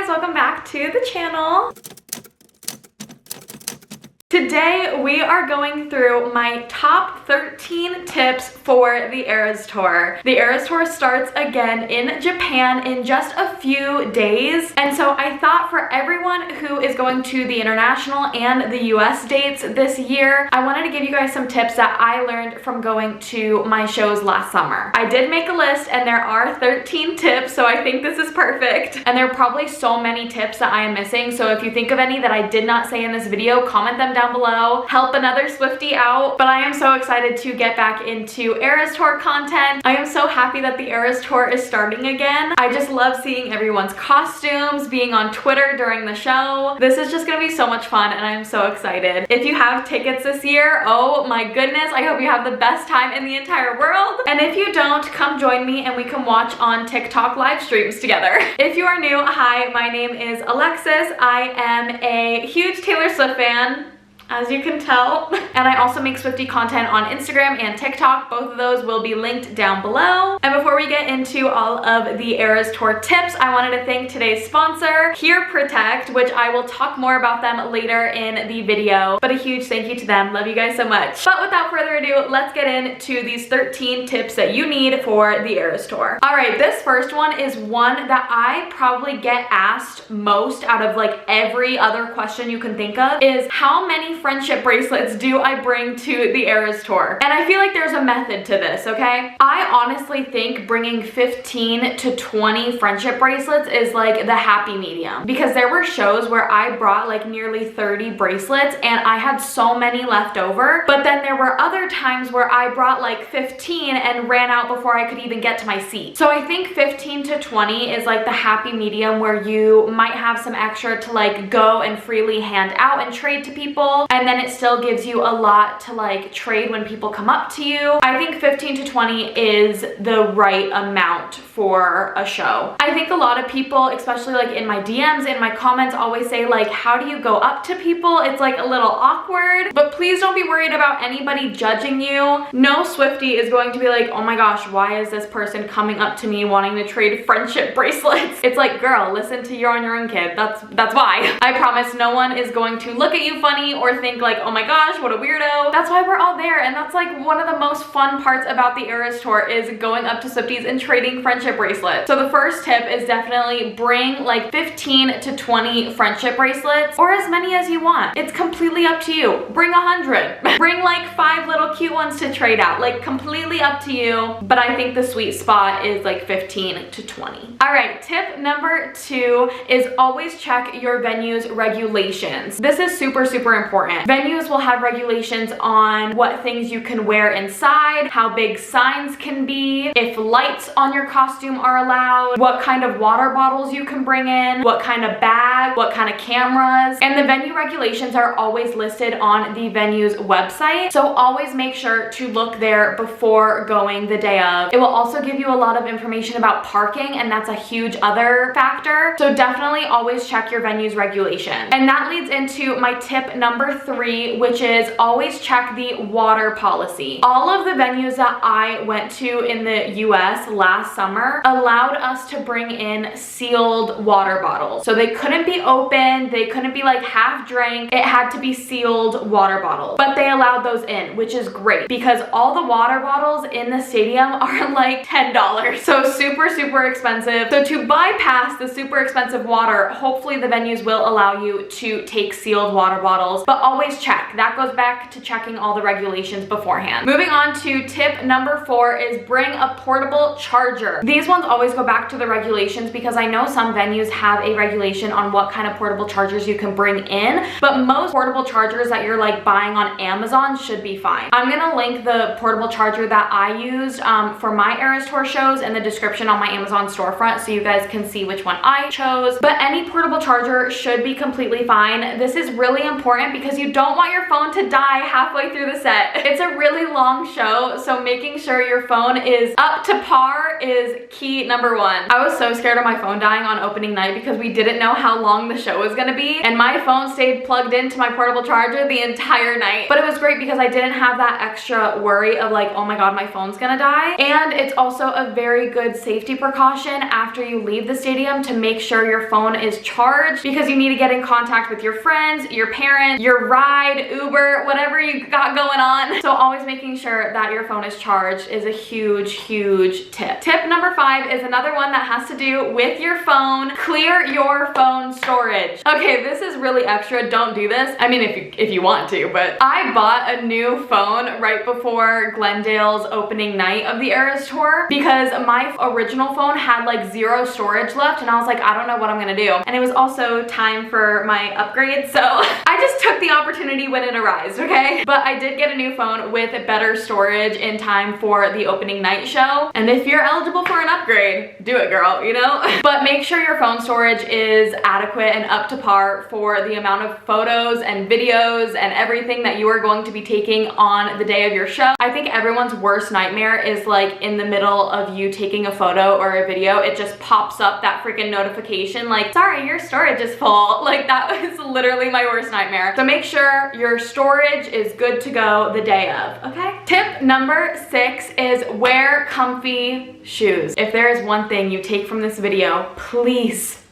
guys, welcome back to the channel. Today we are going through my top 13 tips for the ERAS tour. The ERAS tour starts again in Japan in just a few days, and so I thought for everyone who is going to the international and the US dates this year, I wanted to give you guys some tips that I learned from going to my shows last summer. I did make a list and there are 13 tips, so I think this is perfect. And there are probably so many tips that I am missing, so if you think of any that I did not say in this video, comment them down below, help another Swiftie out. But I am so excited to get back into ERAS tour content. I am so happy that the ERAS tour is starting again. I just love seeing everyone's costumes, being on Twitter during the show. This is just gonna be so much fun and I'm so excited. If you have tickets this year, oh my goodness, I hope you have the best time in the entire world. And if you don't, come join me and we can watch on TikTok live streams together. If you are new, hi, my name is Alexis. I am a huge Taylor Swift fan, as you can tell. And I also make Swiftie content on Instagram and TikTok. Both of those will be linked down below. And before we get into all of the ERAS tour tips, I wanted to thank today's sponsor, Here Protect, which I will talk more about them later in the video. But a huge thank you to them. Love you guys so much. But without further ado, let's get into these 13 tips that you need for the ERAS tour. All right, this first one is one that I probably get asked most out of like every other question you can think of, is how many friendship bracelets do I bring to the ERAS tour? And I feel like there's a method to this, okay? I honestly think bringing 15 to 20 friendship bracelets is like the happy medium, because there were shows where I brought like nearly 30 bracelets and I had so many left over, but then there were other times where I brought like 15 and ran out before I could even get to my seat. So I think 15 to 20 is like the happy medium where you might have some extra to like go and freely hand out and trade to people, and then it still gives you a lot to like trade when people come up to you. I think 15 to 20 is the right amount for a show. I think a lot of people, especially like in my DMs, in my comments, always say like, how do you go up to people? It's like a little awkward, but please don't be worried about anybody judging you. No Swiftie is going to be like, oh my gosh, why is this person coming up to me wanting to trade friendship bracelets? It's like, girl, listen to You're on Your Own, kid. That's why. I promise no one is going to look at you funny or think like, oh my gosh, what a weirdo. That's why we're all there, and that's like one of the most fun parts about the ERAS tour is going up to Swifties and trading friendship bracelets. So the first tip is definitely bring like 15 to 20 friendship bracelets, or as many as you want. It's completely up to you. Bring 100. Bring like 5 little cute ones to trade out. Like completely up to you, but I think the sweet spot is like 15 to 20. All right, tip number 2 is always check your venue's regulations. This is super important. Venues will have regulations on what things you can wear inside, how big signs can be, if lights on your costume are allowed, what kind of water bottles you can bring in, what kind of bag, what kind of cameras, and the venue regulations are always listed on the venue's website, so always make sure to look there before going the day of. It will also give you a lot of information about parking, and that's a huge other factor, so definitely always check your venue's regulations. And that leads into my tip number 3, which is always check the water policy. All of the venues that I went to in the US last summer allowed us to bring in sealed water bottles. So they couldn't be open, they couldn't be like half drank, it had to be sealed water bottles. But they allowed those in, which is great because all the water bottles in the stadium are like $10. So super expensive. So to bypass the super expensive water, hopefully the venues will allow you to take sealed water bottles, but always check. That goes back to checking all the regulations beforehand. Moving on to tip number 4 is bring a portable charger. These ones always go back to the regulations because I know some venues have a regulation on what kind of portable chargers you can bring in, but most portable chargers that you're like buying on Amazon should be fine. I'm gonna link the portable charger that I used for my ERAS tour shows in the description on my Amazon storefront so you guys can see which one I chose, but any portable charger should be completely fine. This is really important because you don't want your phone to die halfway through the set. It's a really long show, so making sure your phone is up to par power is key number one. I was so scared of my phone dying on opening night because we didn't know how long the show was gonna be, and my phone stayed plugged into my portable charger the entire night. But it was great because I didn't have that extra worry of like, oh my god, my phone's gonna die. And it's also a very good safety precaution after you leave the stadium to make sure your phone is charged, because you need to get in contact with your friends, your parents, your ride, Uber, whatever you got going on. So always making sure that your phone is charged is a huge tip. Tip number 5 is another one that has to do with your phone. Clear your phone storage. Okay, this is really extra. Don't do this. I mean, if you want to, but I bought a new phone right before Glendale's opening night of the ERAS tour because my original phone had like 0 storage left, and I was like, I don't know what I'm gonna do. And it was also time for my upgrade, so I just took the opportunity when it arose, okay? But I did get a new phone with better storage in time for the opening night show. And if you're eligible for an upgrade, do it, girl, you know? But make sure your phone storage is adequate and up to par for the amount of photos and videos and everything that you are going to be taking on the day of your show. I think everyone's worst nightmare is like in the middle of you taking a photo or a video, it just pops up that freaking notification like, sorry, your storage is full. Like, that was literally my worst nightmare. So make sure your storage is good to go the day of, okay? Tip number 6 is wear comfy shoes. If there is one thing you take from this video, please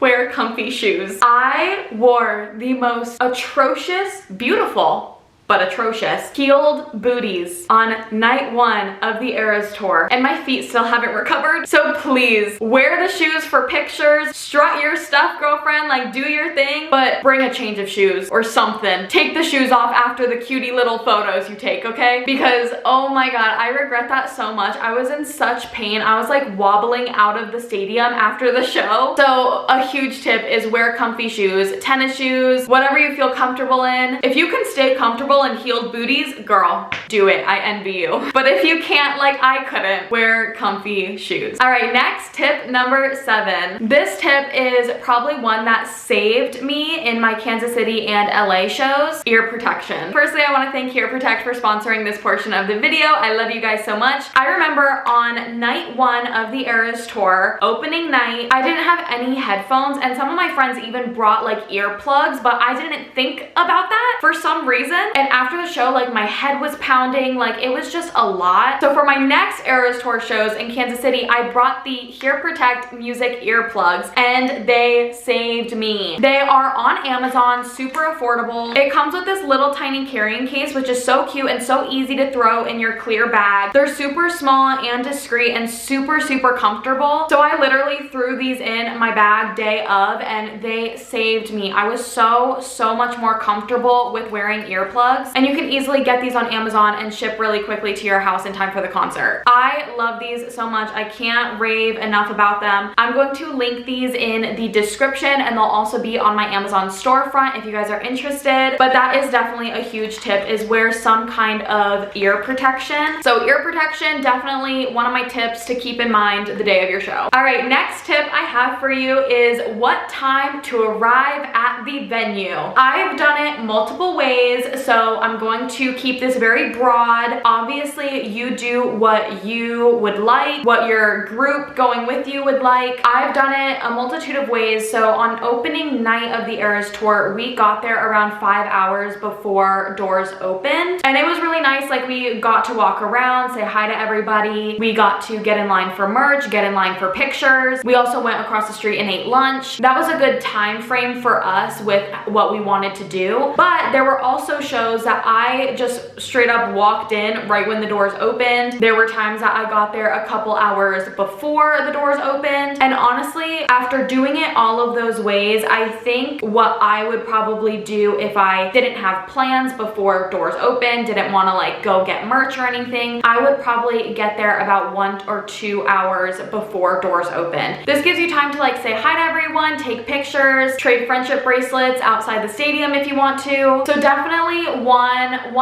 wear comfy shoes. I wore the most atrocious, beautiful, but atrocious heeled booties on night 1 of the ERAS tour, and my feet still haven't recovered. So please wear the shoes for pictures, strut your stuff, girlfriend, like do your thing, but bring a change of shoes or something. Take the shoes off after the cutie little photos you take, okay? Because oh my god, I regret that so much. I was in such pain. I was like wobbling out of the stadium after the show. So a huge tip is wear comfy shoes, tennis shoes, whatever you feel comfortable in. If you can stay comfortable in heeled booties, girl, do it. I envy you. But if you can't, like I couldn't, wear comfy shoes. All right, next tip number 7. This tip is probably one that saved me in my Kansas City and LA shows: ear protection. Firstly, I want to thank Ear Protect for sponsoring this portion of the video. I love you guys so much. I remember on night 1 of the ERAS tour, opening night, I didn't have any headphones, and some of my friends even brought like earplugs, but I didn't think about that for some reason. And after the show, like my head was pounding, like it was just a lot. So for my next ERAS tour shows in Kansas City, I brought the Ear Protect music earplugs, and they saved me. They are on Amazon, super affordable. It comes with this little tiny carrying case, which is so cute and so easy to throw in your clear bag. They're super small and discreet and super comfortable. So I literally threw these in my bag day of, and they saved me. I was so much more comfortable with wearing earplugs. And you can easily get these on Amazon and ship really quickly to your house in time for the concert. I love these so much. I can't rave enough about them. I'm going to link these in the description, and they'll also be on my Amazon storefront if you guys are interested. But that is definitely a huge tip, is wear some kind of ear protection. So ear protection, definitely one of my tips to keep in mind the day of your show. All right, next tip I have for you is what time to arrive at the venue. I've done it multiple ways, so I'm going to keep this very broad. Obviously, you do what you would like, what your group going with you would like. I've done it a multitude of ways. So on opening night of the ERAS tour, we got there around 5 hours before doors opened. And it was really nice. Like, we got to walk around, say hi to everybody. We got to get in line for merch, get in line for pictures. We also went across the street and ate lunch. That was a good time frame for us with what we wanted to do. But there were also shows that I just straight up walked in right when the doors opened. There were times that I got there a couple hours before the doors opened. And honestly, after doing it all of those ways, I think what I would probably do if I didn't have plans before doors opened, didn't want to like go get merch or anything, I would probably get there about 1 or 2 hours before doors opened. This gives you time to like say hi to everyone, take pictures, trade friendship bracelets outside the stadium if you want to. So definitely 1.5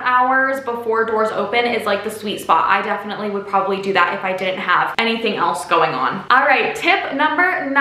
hours before doors open is like the sweet spot. I definitely would probably do that if I didn't have anything else going on. All right, tip number 9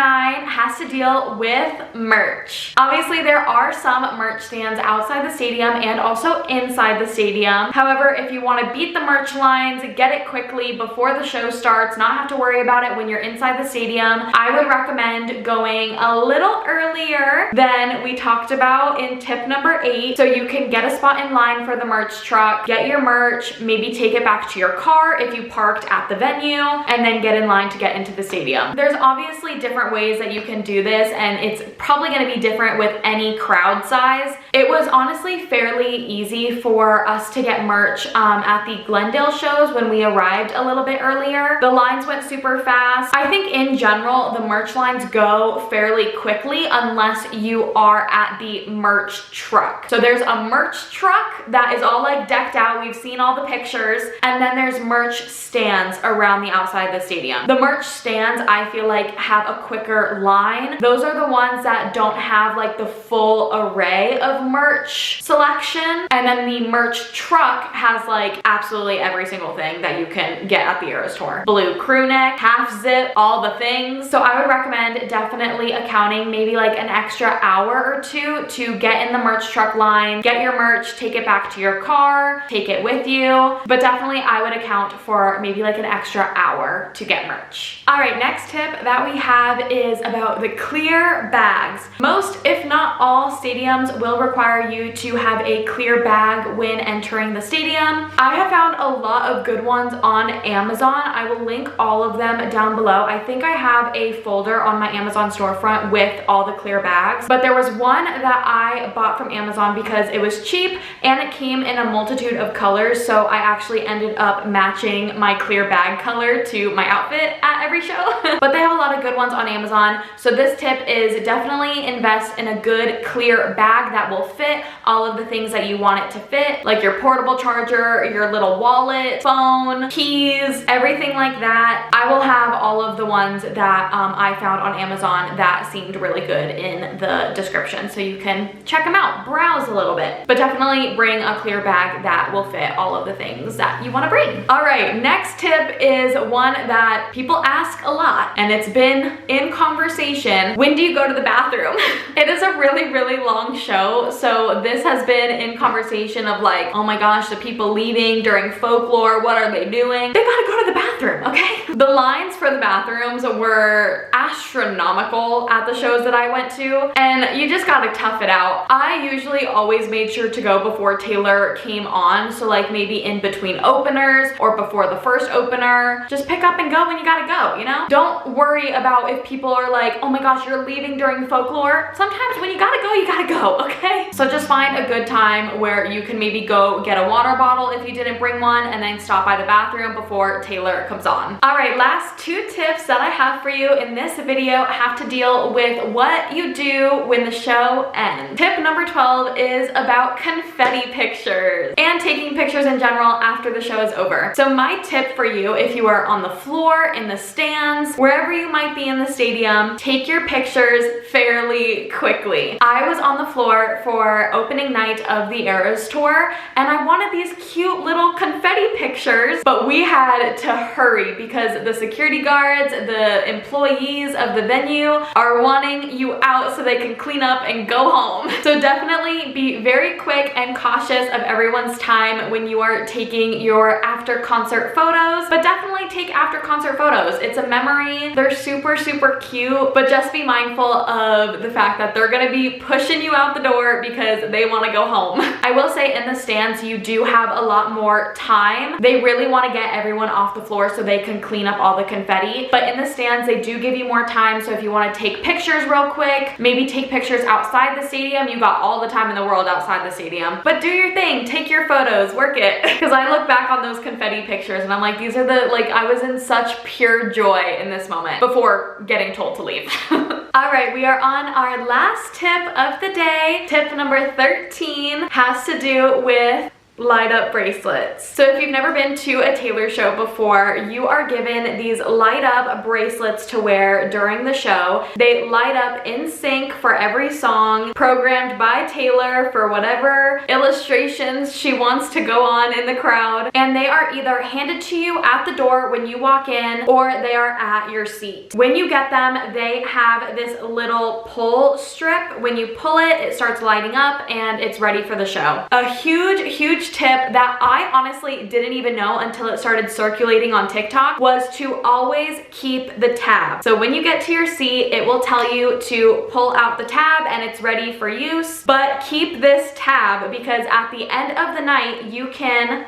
has to deal with merch. Obviously, there are some merch stands outside the stadium and also inside the stadium. However, if you want to beat the merch lines, get it quickly before the show starts, not have to worry about it when you're inside the stadium, I would recommend going a little earlier than we talked about in tip number 8, so you can get a spot in line for the merch truck, get your merch, maybe take it back to your car if you parked at the venue, and then get in line to get into the stadium. There's obviously different ways that you can do this, and it's probably going to be different with any crowd size. It was honestly fairly easy for us to get merch at the Glendale shows when we arrived a little bit earlier. The lines went super fast. I think in general, the merch lines go fairly quickly unless you are at the merch truck. So there's a merch truck that is all like decked out. We've seen all the pictures. And then there's merch stands around the outside of the stadium. The merch stands, I feel like, have a quicker line. Those are the ones that don't have like the full array of merch selection. And then the merch truck has like absolutely every single thing that you can get at the ERAS tour. Blue crew neck, half zip, all the things. So I would recommend definitely accounting maybe like an extra hour or two to get in the merch truck line, get your merch, take it back to your car, take it with you. But definitely I would account for maybe like an extra hour to get merch. All right, next tip that we have is about the clear bags. Most, if not all, stadiums will require you to have a clear bag when entering the stadium. I have found a lot of good ones on Amazon. I will link all of them down below. I think I have a folder on my Amazon storefront with all the clear bags, but there was one that I bought from Amazon because it was cheap and it came in a multitude of colors, so I actually ended up matching my clear bag color to my outfit at every show. But they have a lot of good ones on Amazon, so this tip is definitely invest in a good clear bag that will fit all of the things that you want it to fit, like your portable charger, your little wallet, phone, keys, everything like that. I will have all of the ones that I found on Amazon that seemed really good in the description, so you can check them out, browse a little bit. But definitely bring a clear bag that will fit all of the things that you want to bring. All right, next tip is one that people ask a lot, and it's been in conversation. When do you go to the bathroom? It is a really, really long show, so this has been in conversation of like, oh my gosh, the people leaving during folklore, what are they doing? They gotta go to the bathroom, okay? The lines for the bathrooms were astronomical at the shows that I went to, and you just gotta tough it out. I usually always made sure to go before Taylor came on, so like maybe in between openers or before the first opener. Just pick up and go when you gotta go, you know? Don't worry about if people are like, oh my gosh, you're leaving during folklore. Sometimes when you gotta go, okay? So just find a good time where you can maybe go get a water bottle if you didn't bring one, and then stop by the bathroom before Taylor comes on. All right, last 2 tips that I have for you in this video have to deal with what you do when the show ends. Tip number 12 is about confetti pictures and taking pictures in general after the show is over. So my tip for you, if you are on the floor, in the stands, wherever you might be in the stadium, take your pictures fairly quickly. I was on the floor for opening night of the ERAS tour, and I wanted these cute little confetti pictures, but we had to hurry because the security guards, the employees of the venue are wanting you out so they can clean up and go home. So definitely be very quick and cautious of everyone's time when you are taking your after concert photos, but definitely take after concert photos. It's a memory. They're super, super cute, but just be mindful of the fact that they're gonna be pushing you out the door because they wanna go home. I will say in the stands, you do have a lot more time. They really wanna get everyone off the floor so they can clean up all the confetti, but in the stands, they do give you more time. So if you wanna take pictures real quick, maybe take pictures outside the stadium, you got all the time in the world outside the stadium, but do your thing, take your photos, work it. Because I look back on those confetti pictures and I'm like, these are the, like, I was in such pure joy in this moment before getting told to leave. All right, we are on our last tip of the day. Tip number 13 has to do with light up bracelets. So if you've never been to a Taylor show before, you are given these light up bracelets to wear during the show. They light up in sync for every song, programmed by Taylor for whatever illustrations she wants to go on in the crowd. And they are either handed to you at the door when you walk in, or they are at your seat. When you get them, they have this little pull strip. When you pull it, it starts lighting up and it's ready for the show. A huge tip that I honestly didn't even know until it started circulating on TikTok was to always keep the tab. So when you get to your seat, it will tell you to pull out the tab and it's ready for use, but keep this tab because at the end of the night, you can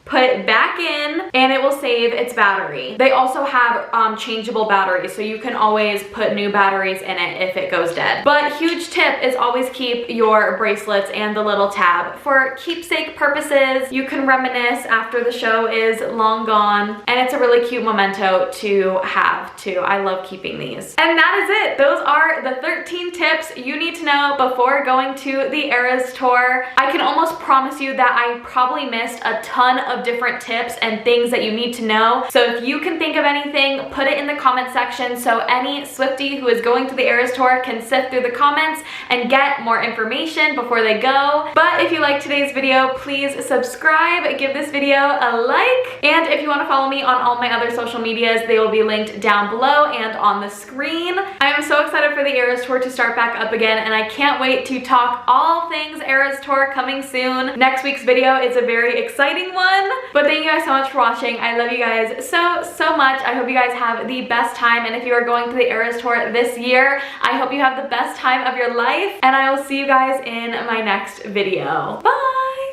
put it back in and it will save its battery. They also have changeable batteries, so you can always put new batteries in it if it goes dead. But huge tip is always keep your bracelets and the little tab for keepsake purposes. You can reminisce after the show is long gone, and it's a really cute memento to have too. I love keeping these. And that is it. Those are the 13 tips you need to know before going to the ERAS tour. I can almost promise you that I probably missed a ton of different tips and things that you need to know. So if you can think of anything, put it in the comment section so any Swiftie who is going to the ERAS tour can sift through the comments and get more information before they go. But if you liked today's video, please subscribe, give this video a like, and if you want to follow me on all my other social medias, they will be linked down below and on the screen. I am so excited for the ERAS tour to start back up again, and I can't wait to talk all things ERAS tour coming soon. Next week's video is a very exciting one. But thank you guys so much for watching. I love you guys so much. I hope you guys have the best time, and if you are going to the ERAS tour this year, I hope you have the best time of your life, and I will see you guys in my next video. Bye!